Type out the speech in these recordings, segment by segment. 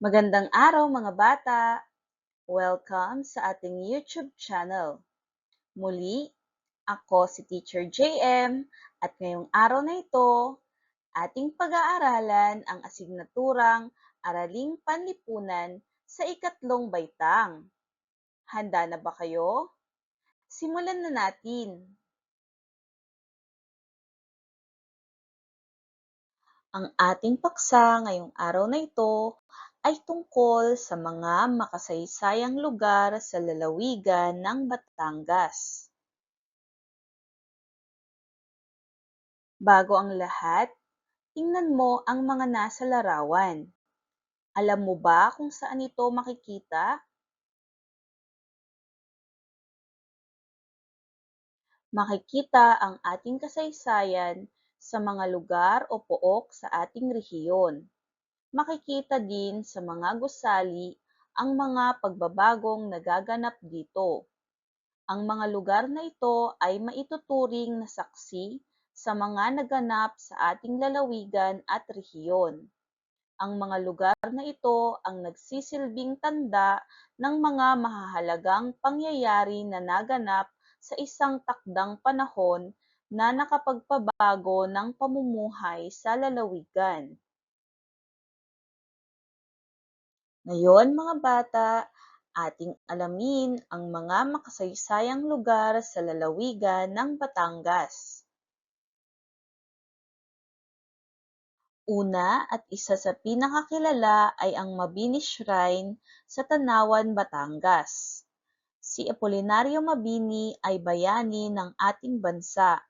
Magandang araw mga bata! Welcome sa ating YouTube channel. Muli, ako si Teacher JM at ngayong araw na ito, ating pag-aaralan ang asignaturang Araling Panlipunan sa ikatlong baitang. Handa na ba kayo? Simulan na natin! Ang ating paksa ngayong araw na ito ay tungkol sa mga makasaysayang lugar sa lalawigan ng Batangas. Bago ang lahat, tingnan mo ang mga nasa larawan. Alam mo ba kung saan ito makikita? Makikita ang ating kasaysayan sa mga lugar o pook sa ating rehiyon. Makikita din sa mga gusali ang mga pagbabagong nagaganap dito. Ang mga lugar na ito ay maituturing na saksi sa mga naganap sa ating lalawigan at rehiyon. Ang mga lugar na ito ang nagsisilbing tanda ng mga mahahalagang pangyayari na naganap sa isang takdang panahon na nakapagpabago ng pamumuhay sa lalawigan. Ngayon mga bata, ating alamin ang mga makasaysayang lugar sa lalawigan ng Batangas. Una at isa sa pinakakilala ay ang Mabini Shrine sa Tanawan, Batangas. Si Apolinario Mabini ay bayani ng ating bansa.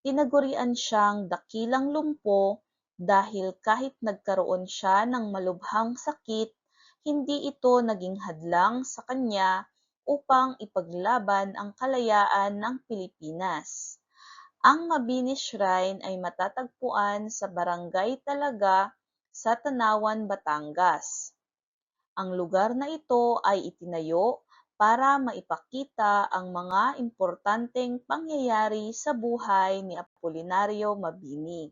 Tinagurian siyang dakilang lumpo dahil kahit nagkaroon siya ng malubhang sakit, hindi ito naging hadlang sa kanya upang ipaglaban ang kalayaan ng Pilipinas. Ang Mabini Shrine ay matatagpuan sa Barangay Talaga sa Tanawan, Batangas. Ang lugar na ito ay itinayo para maipakita ang mga importanteng pangyayari sa buhay ni Apolinario Mabini.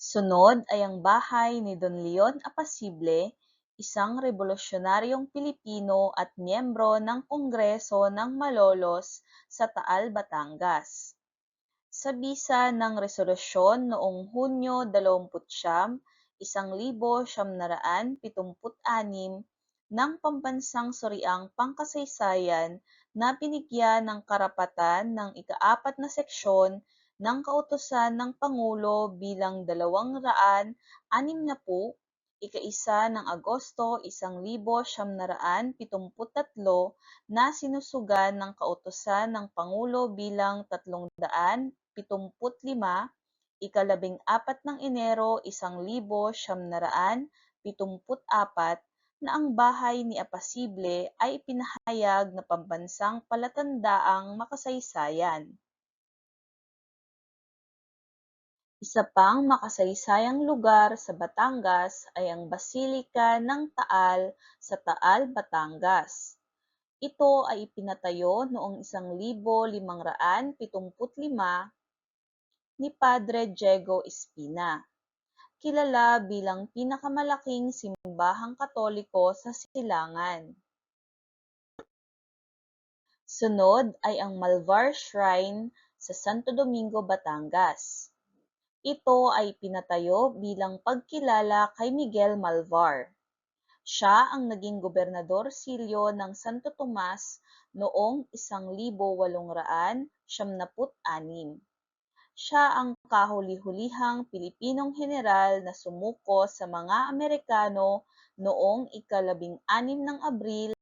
Sunod ay ang bahay ni Don Leon Apasible, isang revolusyonaryong Pilipino at miyembro ng Kongreso ng Malolos sa Taal, Batangas. Sa bisa ng resolusyon noong Hunyo 29, 1976 ng Pambansang Suriang Pangkasaysayan na binigyan ng karapatan ng ika-4 na seksyon ng Kautusan ng Pangulo bilang 260, ika-1 ng Agosto 1973 na sinusugan ng Kautusan ng Pangulo bilang 375, ika-14 ng Enero 1974 na ang bahay ni Apasible ay ipinahayag na pambansang palatandaang makasaysayan. Isa pang makasaysayang lugar sa Batangas ay ang Basilika ng Taal sa Taal, Batangas. Ito ay ipinatayo noong 1575 ni Padre Diego Espina, kilala bilang pinakamalaking simbahang Katoliko sa Silangan. Sunod ay ang Malvar Shrine sa Santo Domingo, Batangas. Ito ay pinatayo bilang pagkilala kay Miguel Malvar. Siya ang naging gobernadorsilyo ng Santo Tomas noong 1876. Siya ang kahuli-hulihang Pilipinong heneral na sumuko sa mga Amerikano noong ika-12 ng Abril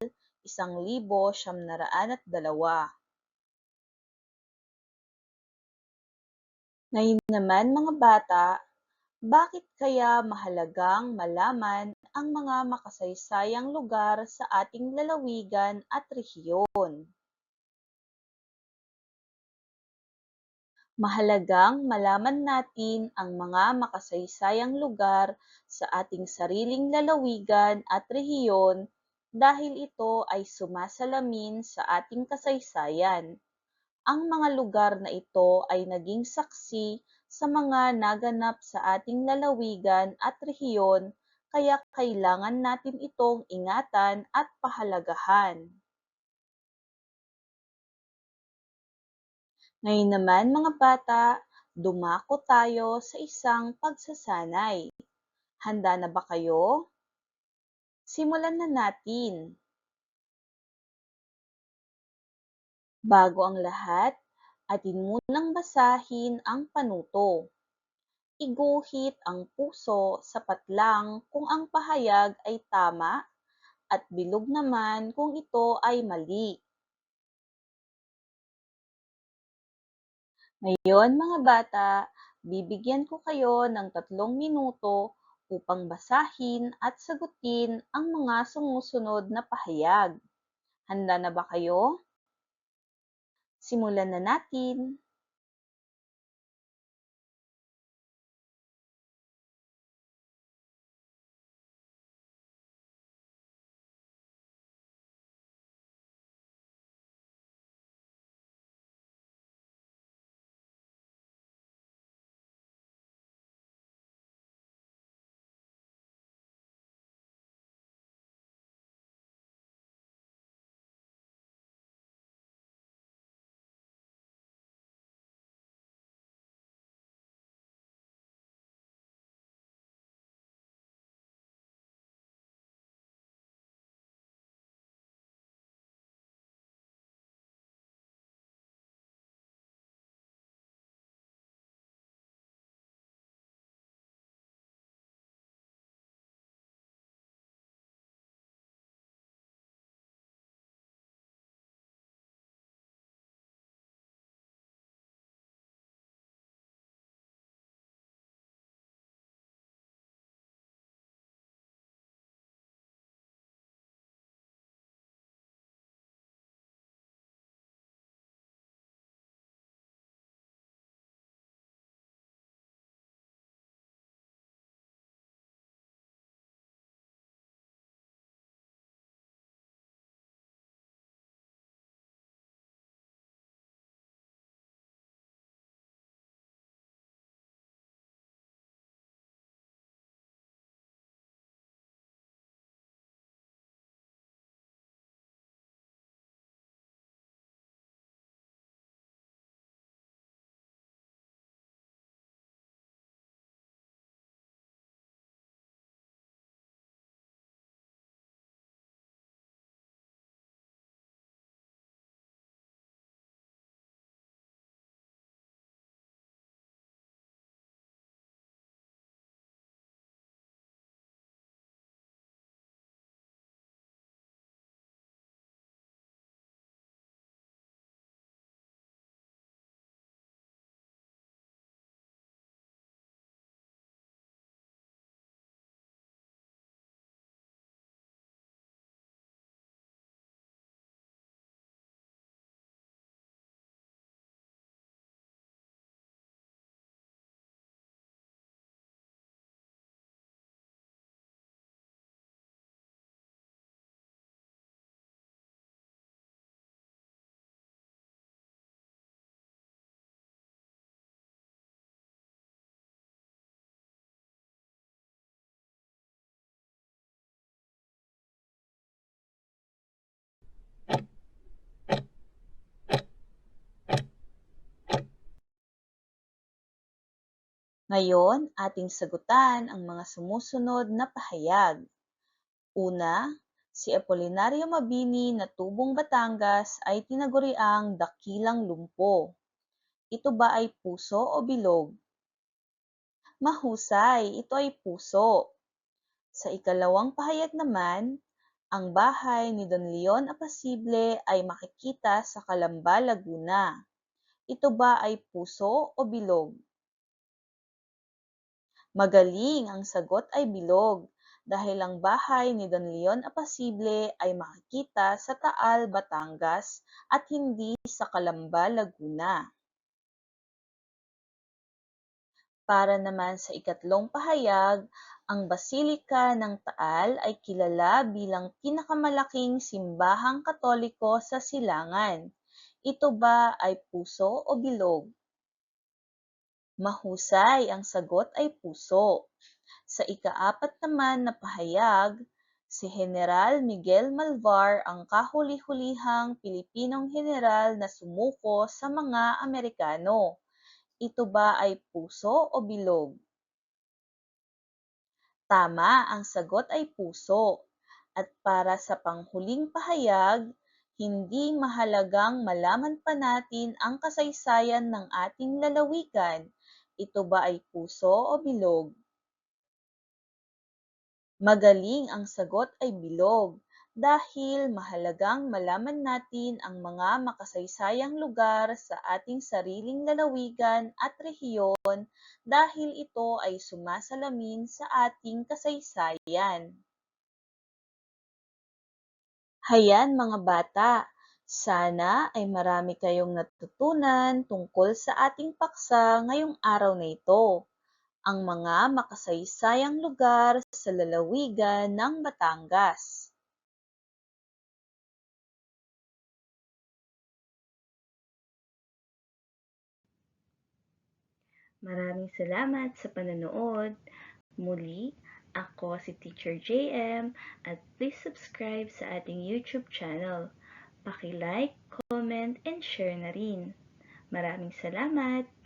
1902. Ngayon naman mga bata, bakit kaya mahalagang malaman ang mga makasaysayang lugar sa ating lalawigan at rehiyon? Mahalagang malaman natin ang mga makasaysayang lugar sa ating sariling lalawigan at rehiyon dahil ito ay sumasalamin sa ating kasaysayan. Ang mga lugar na ito ay naging saksi sa mga naganap sa ating lalawigan at rehiyon, kaya kailangan natin itong ingatan at pahalagahan. Ngayon naman mga bata, dumako tayo sa isang pagsasanay. Handa na ba kayo? Simulan na natin. Bago ang lahat, atin munang basahin ang panuto. Iguhit ang puso sapat lang kung ang pahayag ay tama at bilog naman kung ito ay mali. Ngayon mga bata, bibigyan ko kayo ng 3 minuto upang basahin at sagutin ang mga sumusunod na pahayag. Handa na ba kayo? Simulan na natin. Ngayon, ating sagutan ang mga sumusunod na pahayag. Una, si Apolinario Mabini na tubong Batangas ay tinaguriang dakilang lumpo. Ito ba ay puso o bilog? Mahusay, ito ay puso. Sa ikalawang pahayag naman, ang bahay ni Don Leon Apasible ay makikita sa Calamba, Laguna. Ito ba ay puso o bilog? Magaling, ang sagot ay bilog dahil ang bahay ni Don Leon Apasible ay makikita sa Taal, Batangas at hindi sa Calamba, Laguna. Para naman sa ikatlong pahayag, ang Basilika ng Taal ay kilala bilang pinakamalaking simbahang Katoliko sa Silangan. Ito ba ay puso o bilog? Mahusay, ang sagot ay puso. Sa ika-4 naman na pahayag, si General Miguel Malvar ang kahuli-hulihang Pilipinong general na sumuko sa mga Amerikano. Ito ba ay puso o bilog? Tama, ang sagot ay puso. At para sa panghuling pahayag, hindi mahalagang malaman pa natin ang kasaysayan ng ating lalawigan. Ito ba ay puso o bilog? Magaling, ang sagot ay bilog dahil mahalagang malaman natin ang mga makasaysayang lugar sa ating sariling lalawigan at rehiyon dahil ito ay sumasalamin sa ating kasaysayan. Hayan mga bata, sana ay marami kayong natutunan tungkol sa ating paksa ngayong araw na ito, ang mga makasaysayang lugar sa lalawigan ng Batangas. Maraming salamat sa panonood. Muli, ako si Teacher JM at please subscribe sa ating YouTube channel. Paki-like, comment, and share na rin. Maraming salamat!